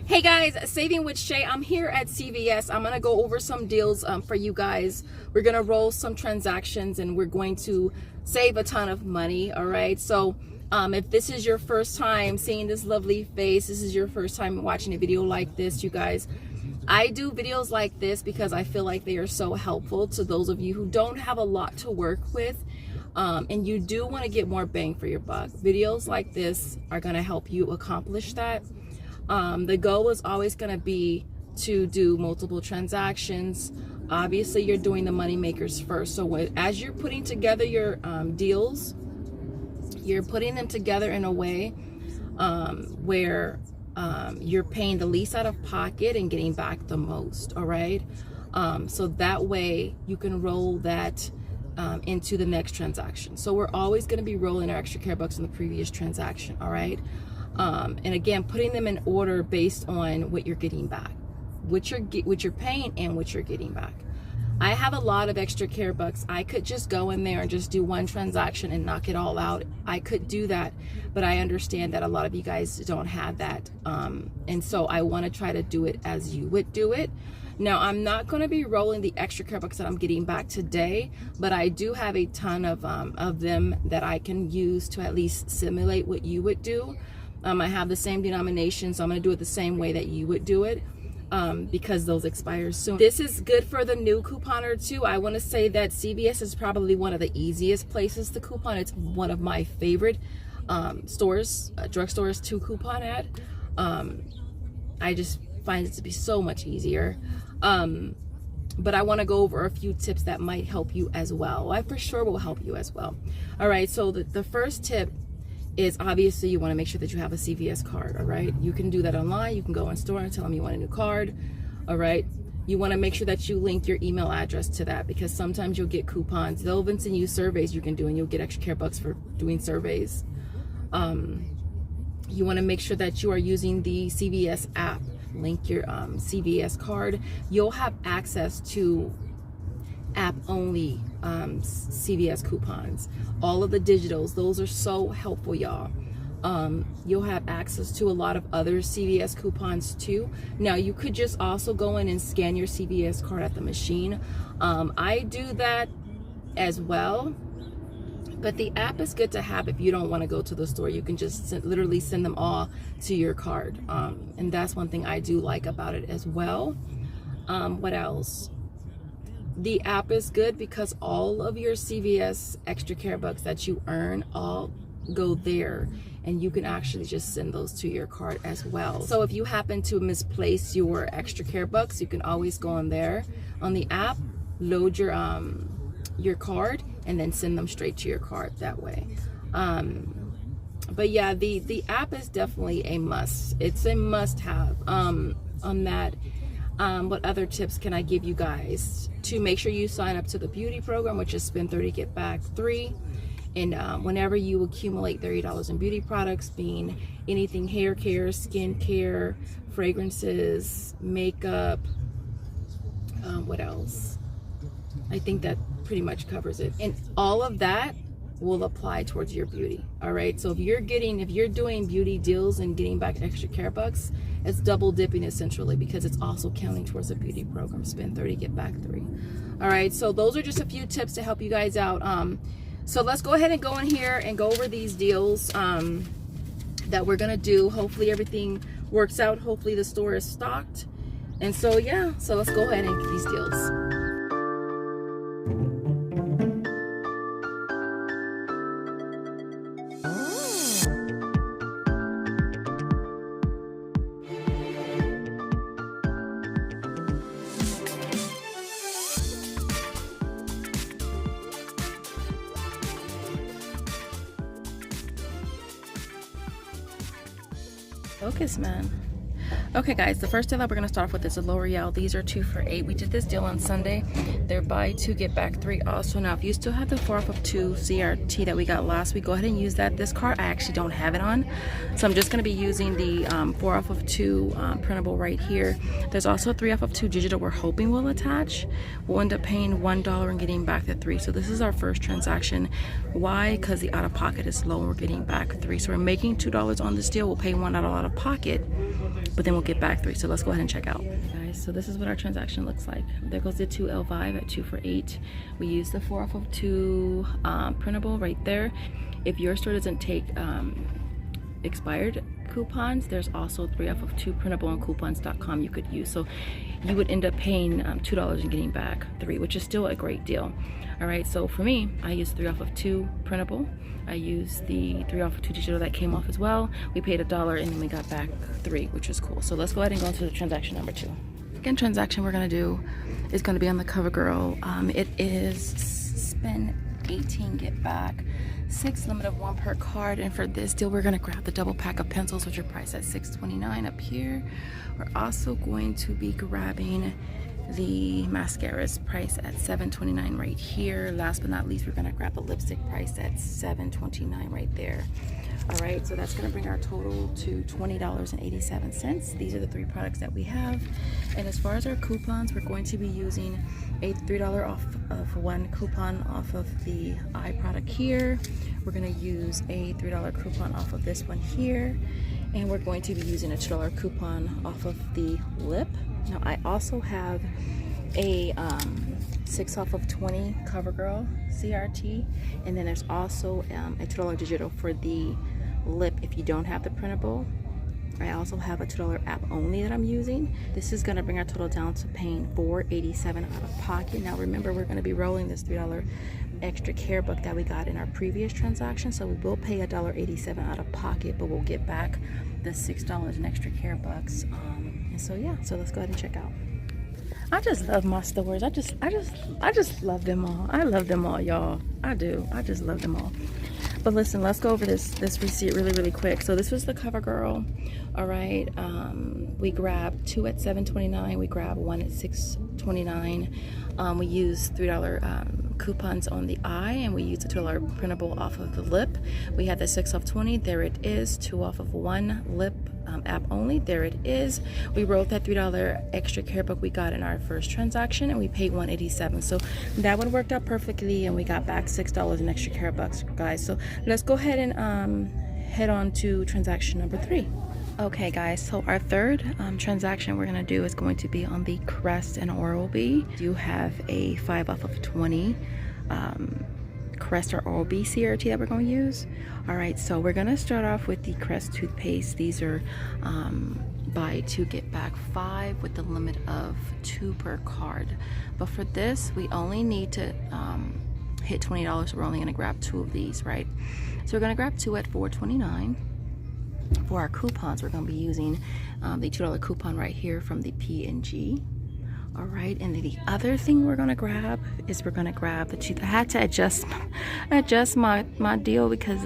Hey guys, Saving with Shay. I'm here at CVS. I'm gonna go over some deals for you guys. We're gonna roll some transactions and we're going to save a ton of money. All right, so if this is your first time seeing this lovely face, this is your first time watching a video like this, you guys, I do videos like this because I feel like they are so helpful to those of you who don't have a lot to work with, and you do want to get more bang for your buck. Videos like this are going to help you accomplish that. The goal is always going to be to do multiple transactions. Obviously, you're doing the money makers first. So as you're putting together your deals, you're putting them together in a way where you're paying the least out of pocket and getting back the most. All right, so that way you can roll that into the next transaction. So we're always going to be rolling our extra care bucks in the previous transaction. All right, and again, putting them in order based on what you're getting back, what you're paying and what you're getting back. I have a lot of extra care bucks. I could just go in there and just do one transaction and knock it all out. I could do that, but I understand that a lot of you guys don't have that, and so I want to try to do it as you would do it. Now, I'm not going to be rolling the extra care bucks that I'm getting back today, but I do have a ton of them that I can use to at least simulate what you would do. I have the same denomination, so I'm going to do it the same way that you would do it. Because those expire soon. This is good for the new couponer too. I want to say that CVS is probably one of the easiest places to coupon. It's one of my favorite drugstores to coupon at. I just find it to be so much easier. But I want to go over a few tips that might help you as well. I for sure will help you as well. All right, so the first tip is obviously you want to make sure that you have a CVS card. All right, you can do that online. You can go in store and tell them you want a new card. All right, you want to make sure that you link your email address to that, because sometimes you'll get coupons. They'll even send you surveys you can do, and you'll get extra care bucks for doing surveys. You want to make sure that you are using the CVS app. Link your CVS card. You'll have access to app only CVS coupons. All of the digitals, those are so helpful, y'all. You'll have access to a lot of other CVS coupons too. Now, you could just also go in and scan your CVS card at the machine. I do that as well, but the app is good to have if you don't want to go to the store. You can just literally send them all to your card, and that's one thing I do like about it as well. What else? The app is good because all of your CVS extra care bucks that you earn all go there, and you can actually just send those to your card as well. So if you happen to misplace your extra care bucks, you can always go on there on the app, load your card, and then send them straight to your card that way. But yeah, the app is definitely a must. It's a must-have on that. What other tips can I give you guys? To make sure you sign up to the beauty program, which is spend 30 get back 3. And whenever you accumulate $30 in beauty products, being anything hair care, skin care, fragrances, makeup, what else? I think that pretty much covers it. And all of that will apply towards your beauty. All right, so if you're doing beauty deals and getting back extra care bucks, it's double dipping essentially, because it's also counting towards the beauty program. Spend 30 get back 3. All right, so those are just a few tips to help you guys out. So let's go ahead and go in here and go over these deals that we're gonna do. Hopefully everything works out. Hopefully the store is stocked. And so yeah, so let's go ahead and get these deals. Focus, man. Okay guys, the first deal that we're going to start off with is a L'Oreal. These are 2 for $8. We did this deal on Sunday. They're buy 2 get back 3 also. Now if you still have the 4 off of 2 CRT that we got last week, go ahead and use that. This card I actually don't have it on, So I'm just going to be using the 4 off of 2 printable right here. There's also 3 off of 2 digital we're hoping will attach. We'll end up paying $1 and getting back the 3. So this is our first transaction. Why? Because the out of pocket is low and we're getting back 3. So we're making $2 on this deal. We'll pay $1 out of pocket, but then we'll get back 3. So let's go ahead and check out. Guys, so this is what our transaction looks like. There goes the 2 L5 at 2 for $8. We use the 4 off of 2 printable right there. If your store doesn't take expired coupons, there's also 3 off of 2 printable on coupons.com you could use. So you would end up paying $2 and getting back 3, which is still a great deal. All right, so for me, I use 3 off of 2 printable. I used the 3 off of 2 digital that came off as well. We paid $1 and then we got back 3, which was cool. So let's go ahead and go into the transaction number 2. Second transaction we're gonna do is gonna be on the Covergirl. It is spend 18, get back 6, limit of 1 per card. And for this deal, we're gonna grab the double pack of pencils, which are priced at $6.29 up here. We're also going to be grabbing the mascaras priced at $7.29 right here. Last but not least, we're gonna grab the lipstick priced at $7.29 right there. All right, so that's gonna bring our total to $20.87. These are the 3 products that we have. And as far as our coupons, we're going to be using a $3 off of 1 coupon off of the eye product here. We're gonna use a $3 coupon off of this one here. And we're going to be using a $2 coupon off of the lip. Now I also have a 6 off of 20 Covergirl CRT, and then there's also a $2 digital for the lip if you don't have the printable. I also have a $2 app only that I'm using. This is going to bring our total down to paying $4.87 out of pocket. Now remember, we're going to be rolling this $3 extra care book that we got in our previous transaction, so we will pay $1.87 out of pocket, but we'll get back the $6 in extra care bucks. And so yeah, so let's go ahead and check out. I just love my stores. I just love them all. I love them all, y'all. I do. I just love them all. But listen, let's go over this receipt really quick. So this was the Covergirl. All right, we grabbed 2 at $7.29. We grabbed 1 at $6.29. We used $3 coupons on the eye, and we used a $2 printable off of the lip. We had the 6 off 20. There it is. 2 off of 1 lip. App only. There it is. We wrote that $3 extra care book we got in our first transaction, and we paid $1.87. So that one worked out perfectly, and we got back $6 in extra care bucks, guys. So let's go ahead and head on to transaction number 3. Okay, guys. So our third transaction we're gonna do is going to be on the Crest and Oral-B. You have a 5 off of 20. Crest or Oral-B CRT that we're going to use. All right, so we're going to start off with the Crest Toothpaste. These are buy 2 get back 5 with the limit of 2 per card. But for this, we only need to hit $20, so we're only going to grab 2 of these, right? So we're going to grab 2 at $4.29. For our coupons, we're going to be using the $2 coupon right here from the P&G. All right, and then the other thing we're gonna grab is we're gonna grab the tooth. I had to adjust my deal because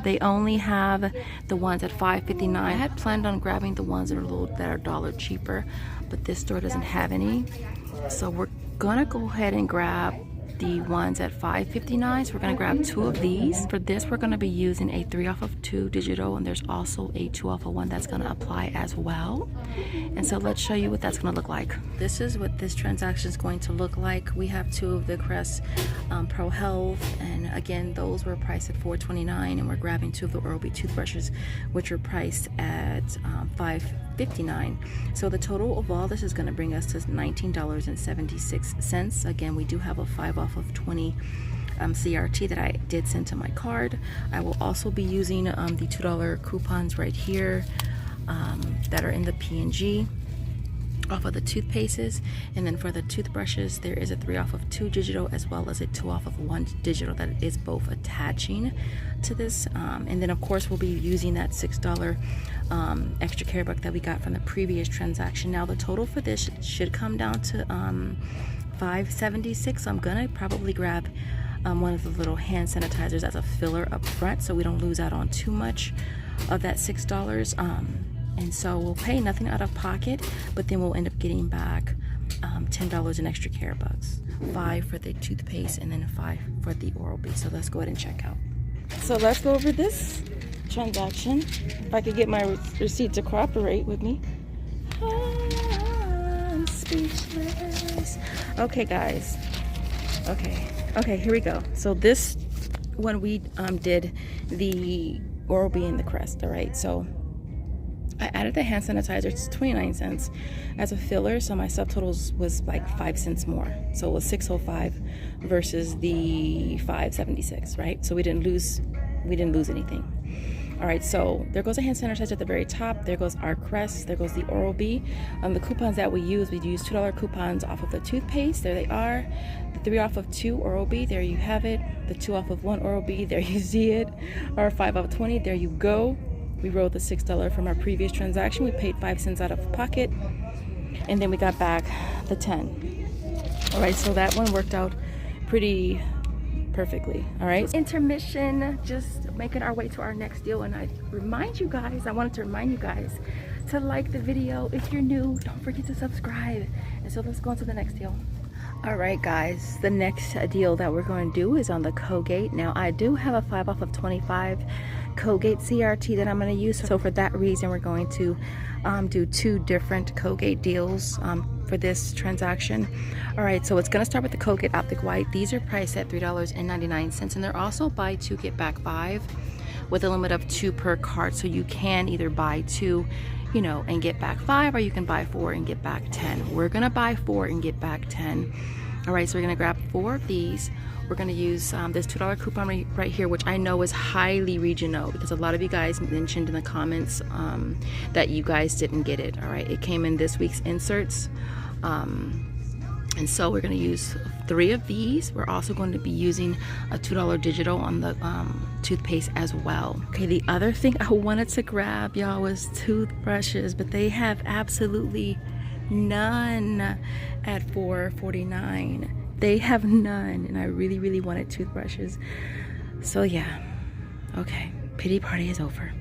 they only have the ones at $5.59. I had planned on grabbing the ones that are $1 cheaper, but this store doesn't have any. So we're gonna go ahead and grab the ones at $5.59. So we're gonna grab 2 of these. For this, we're gonna be using a 3 off of 2 digital, and there's also a 2 off of 1 that's gonna apply as well. And so let's show you what that's gonna look like. This is what this transaction is going to look like. We have 2 of the Crest Pro Health, and again, those were priced at $4.29, and we're grabbing 2 of the Oral-B toothbrushes, which are priced at $5.59. So the total of all this is gonna bring us to $19.76. Again, we do have a 5 off of 20 CRT that I did send to my card. I will also be using the $2 coupons right here that are in the P&G off of the toothpastes. And then for the toothbrushes, there is a 3 off of 2 digital as well as a 2 off of 1 digital that is both attaching to this. And then of course we'll be using that $6 extra care book that we got from the previous transaction. Now the total for this should come down to $5.76. So I'm gonna probably grab one of the little hand sanitizers as a filler up front so we don't lose out on too much of that $6. And so we'll pay nothing out of pocket, but then we'll end up getting back $10 in extra care bucks. 5 for the toothpaste and then 5 for the Oral-B. So let's go ahead and check out. So let's go over this transaction. If I could get my receipt to cooperate with me. I'm speechless. Okay, guys. Okay, here we go. So this, when we did the Oral-B and the Crest, all right? So I added the hand sanitizer. It's 29 cents as a filler, so my subtotals was like 5 cents more. So it was 605 versus the 576, right? So we didn't lose anything. All right, so there goes a hand sanitizer at the very top. There goes our Crest. There goes the Oral-B. The coupons that we use $2 coupons off of the toothpaste. There they are. The 3 off of 2 Oral-B. There you have it. The 2 off of 1 Oral-B. There you see it. Our 5 off 20. There you go. We wrote the $6 from our previous transaction. We paid 5 cents out of pocket, and then we got back the 10. All right, so that one worked out pretty perfectly. All right, intermission, just making our way to our next deal. And I wanted to remind you guys to like the video. If you're new, don't forget to subscribe. And so let's go on to the next deal. All right, guys, the next deal that we're going to do is on the Colgate. Now I do have a 5 off of 25 Colgate CRT that I'm going to use, so for that reason we're going to do 2 different Colgate deals for this transaction. All right, so it's going to start with the Colgate Optic White. These are priced at $3.99, and they're also buy 2 get back 5 with a limit of 2 per cart. So you can either buy 2, you know, and get back 5, or you can buy 4 and get back 10. We're going to buy 4 and get back 10. All right, so we're going to grab 4 of these. We're going to use this $2 coupon right here, which I know is highly regional, because a lot of you guys mentioned in the comments that you guys didn't get it. All right, it came in this week's inserts, and so we're going to use 3 of these. We're also going to be using a $2 digital on the toothpaste as well. Okay, the other thing I wanted to grab, y'all, was toothbrushes, but they have absolutely none at $4.49. They have none, and I really wanted toothbrushes. So yeah, okay, pity party is over.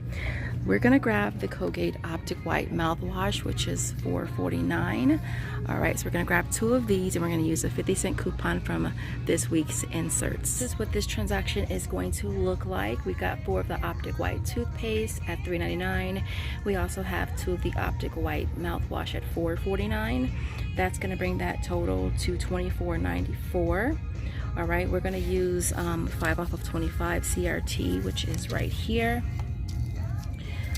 We're gonna grab the Colgate Optic White mouthwash, which is $4.49. All right, so we're gonna grab 2 of these, and we're gonna use a 50-cent coupon from this week's inserts. This is what this transaction is going to look like. We got 4 of the Optic White toothpaste at $3.99. We also have 2 of the Optic White mouthwash at $4.49. That's gonna bring that total to $24.94. All right, we're gonna use 5 off of 25 CRT, which is right here.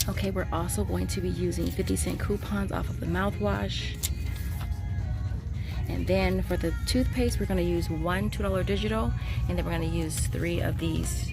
Okay, we're also going to be using 50-cent coupons off of the mouthwash. And then for the toothpaste, we're going to use 1 $2 digital, and then we're going to use 3 of these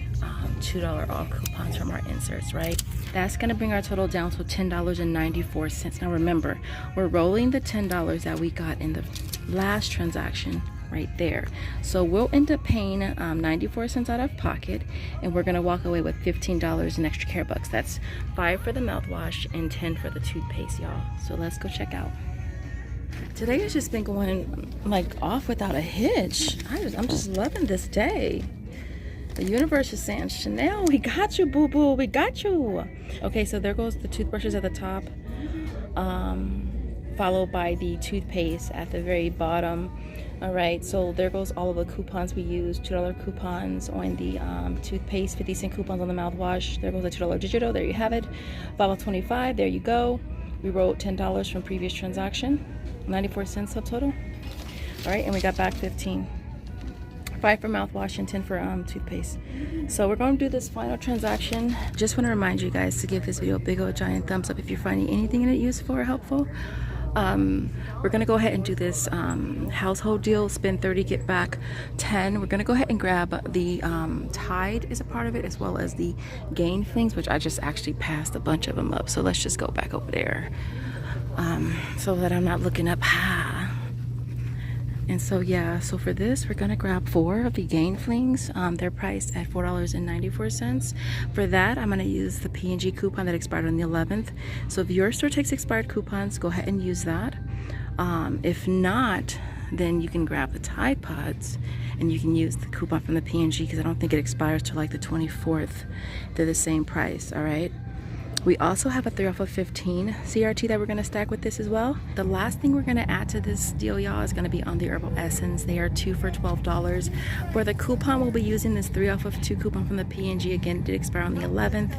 $2 off coupons from our inserts, right? That's going to bring our total down to $10.94. Now remember, we're rolling the $10 that we got in the last transaction right there. So we'll end up paying 94 cents out of pocket, and we're gonna walk away with $15 in extra care bucks. That's 5 for the mouthwash and 10 for the toothpaste, y'all. So let's go check out. Today has just been going like off without a hitch. I'm just loving this day. The universe is saying, Chanel, we got you, boo boo, we got you. Okay, so there goes the toothbrushes at the top, followed by the toothpaste at the very bottom. All right, so there goes all of the coupons we used. $2 coupons on the toothpaste, 50-cent coupons on the mouthwash. There goes the $2 digital. There you have it. 5 off 25. There you go. We wrote $10 from previous transaction. 94 cents subtotal. All right, and we got back 15. 5 for mouthwash and 10 for toothpaste. So we're going to do this final transaction. Just want to remind you guys to give this video a big old giant thumbs up if you're finding anything in it useful or helpful. We're gonna go ahead and do this household deal, spend 30 get back 10. We're gonna go ahead and grab the Tide is a part of it, as well as the Gain Flings, which I just actually passed a bunch of them up. So let's just go back over there so that I'm not looking up high. And so yeah, so for this we're gonna grab 4 of the Gain Flings. They're priced at $4.94. For that, I'm gonna use the P&G coupon that expired on the 11th. So if your store takes expired coupons, go ahead and use that. If not, then you can grab the Tide Pods and you can use the coupon from the P&G, because I don't think it expires till like the 24th. They're the same price. All right. We also have a 3 off of 15 CRT that we're going to stack with this as well. The last thing we're going to add to this deal, y'all, is going to be on the Herbal Essence. They are 2 for $12. For the coupon, we'll be using this 3 off of 2 coupon from the P&G. Again, it did expire on the 11th.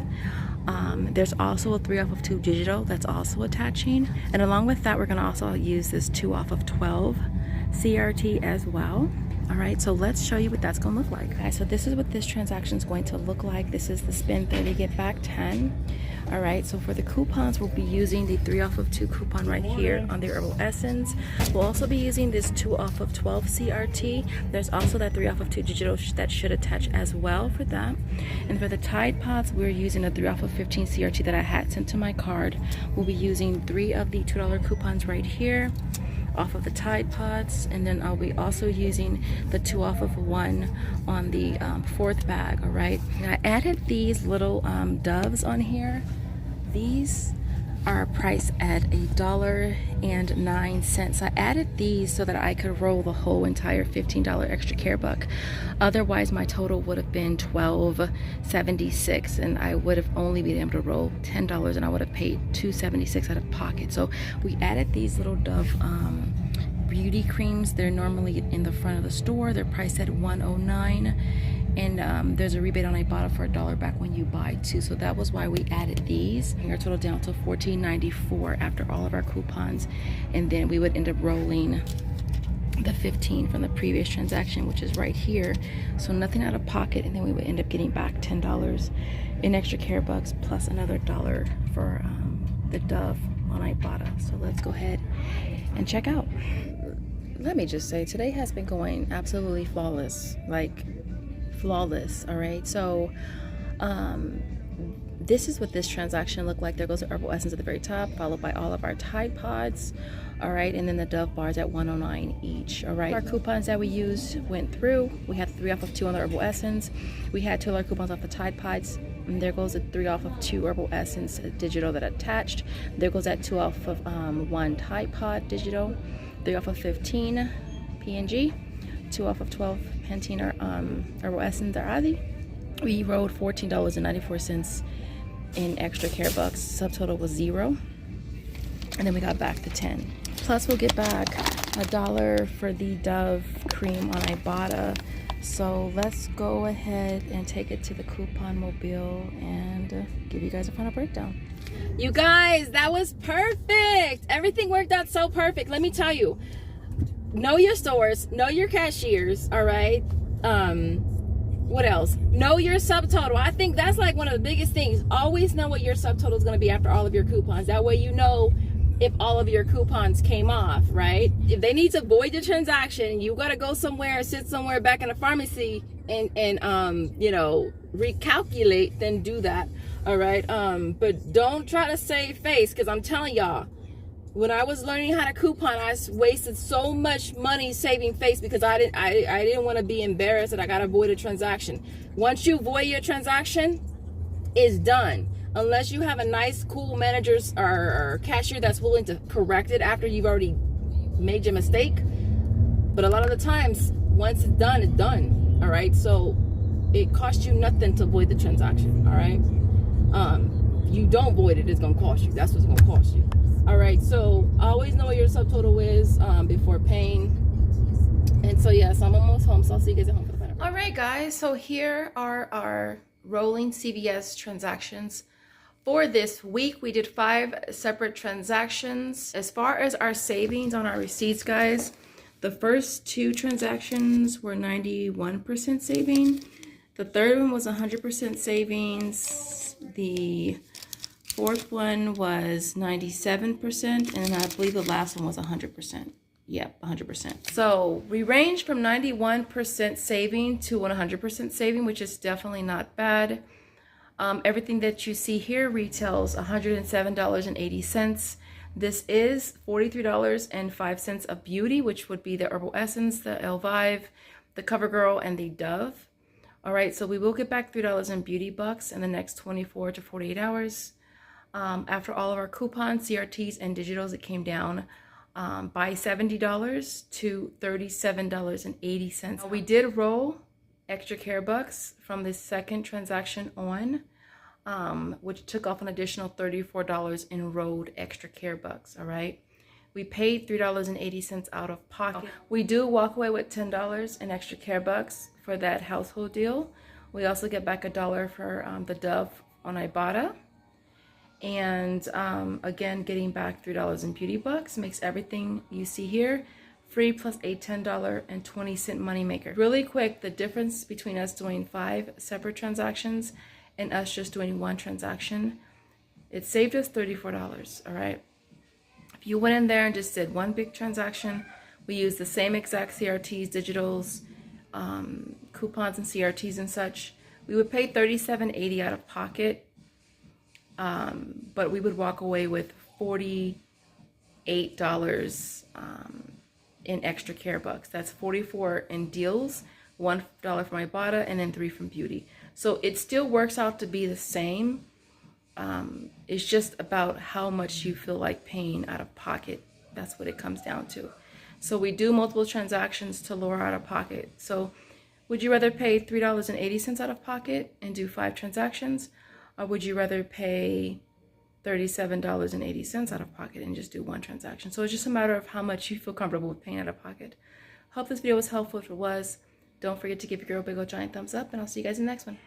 There's also a 3 off of 2 digital that's also attaching, and along with that we're going to also use this 2 off of 12 CRT as well. All right, so let's show you what that's going to look like. Okay, so this is what this transaction is going to look like. This is the spend 30 get back 10. All right, so for the coupons, we'll be using the 3 off of 2 coupon right here on the Herbal Essence. We'll also be using this 2 off of 12 CRT. There's also that 3 off of 2 digital that should attach as well for that. And for the Tide Pods, we're using a 3 off of 15 CRT that I had sent to my card. We'll be using 3 of the $2 coupons right here off of the Tide Pods, and then I'll be also using the 2 off of 1 on the 4th bag. All right, and I added these little doves on here. These are priced at $1.09. I added these so that I could roll the whole entire $15 extra care buck. Otherwise my total would have been $12.76, and I would have only been able to roll $10, and I would have paid $2.76 out of pocket. So we added these little Dove beauty creams. They're normally in the front of the store. They're priced at $109, and there's a rebate on Ibotta for $1 back when you buy 2. So that was why we added these. Bring our total down to $14.94 after all of our coupons, and then we would end up rolling the 15 from the previous transaction, which is right here. So nothing out of pocket, and then we would end up getting back $10 in extra care bucks plus another $1 for the Dove on Ibotta. So let's go ahead and check out. Let me just say, today has been going absolutely flawless, like flawless. All right, so this is what this transaction looked like. There goes the Herbal Essence at the very top, followed by all of our Tide Pods. All right, and then the Dove bars at $109 each. All right, our coupons that we used went through. We had 3 off of 2 on the Herbal Essence. We had $2 coupons off the Tide Pods. And there goes the 3 off of 2 Herbal Essence digital that attached. There goes that 2 off of 1 Tide Pod digital. 3 off of 15 PNG. 2 off of 12 Pantene or Herbal Essence or Adi. We rolled $14.94 in extra care bucks. Subtotal was 0, and then we got back the 10. Plus we'll get back $1 for the Dove cream on Ibotta. So let's go ahead and take it to the coupon mobile and give you guys a final breakdown. You guys, that was perfect. Everything worked out so perfect. Let me tell you, know your stores, know your cashiers. All right, what else? Know your subtotal. I think that's like one of the biggest things. Always know what your subtotal is going to be after all of your coupons. That way you know if all of your coupons came off, right? If they need to void the transaction, you got to go somewhere, sit somewhere back in a pharmacy and you know, recalculate, then do that. All right, but don't try to save face, because I'm telling y'all, when I was learning how to coupon, I wasted so much money saving face because I didn't want to be embarrassed that I got to void a transaction. Once you void your transaction, it's done. Unless you have a nice, cool manager or cashier that's willing to correct it after you've already made your mistake. But a lot of the times, once it's done, it's done. All right, so it costs you nothing to void the transaction. All right, you don't void it, it's gonna cost you. That's what's gonna cost you. All right, so always know what your subtotal is before paying. And so yes, I'm almost home, so I'll see you guys at home for the final. All right, guys, so here are our rolling CVS transactions for this week. We did 5 separate transactions. As far as our savings on our receipts, guys, the first 2 transactions were 91% saving. The third one was 100% savings. The fourth one was 97%, and I believe the last one was 100%. Yep, 100%. So we range from 91% saving to 100% saving, which is definitely not bad. Everything that you see here retails $107.80. This is $43.05 of beauty, which would be the Herbal Essence, the Elvive, the Covergirl, and the Dove. All right, so we will get back $3 in beauty bucks in the next 24 to 48 hours. After all of our coupons, CRTs, and digitals, it came down by $70 to $37.80. We did roll extra care bucks from the second transaction on, which took off an additional $34 in rolled extra care bucks. All right, we paid $3.80 out of pocket. We do walk away with $10 in extra care bucks for that household deal. We also get back $1 for the Dove on Ibotta. And again, getting back $3 in beauty bucks makes everything you see here free, plus a $10.20 moneymaker. Really quick, the difference between us doing 5 separate transactions and us just doing 1 transaction, it saved us $34, all right? If you went in there and just did 1 big transaction, we used the same exact CRTs, digitals, coupons and CRTs and such, we would pay $37.80 out of pocket, but we would walk away with $48 in extra care bucks. That's $44 in deals, $1 from Ibotta, and then $3 from beauty. So it still works out to be the same. It's just about how much you feel like paying out of pocket. That's what it comes down to. So we do multiple transactions to lower out of pocket. So would you rather pay $3.80 out of pocket and do 5 transactions? Or would you rather pay $37.80 out of pocket and just do 1 transaction? So it's just a matter of how much you feel comfortable with paying out of pocket. Hope this video was helpful. If it was, don't forget to give your girl a big old giant thumbs up, and I'll see you guys in the next one.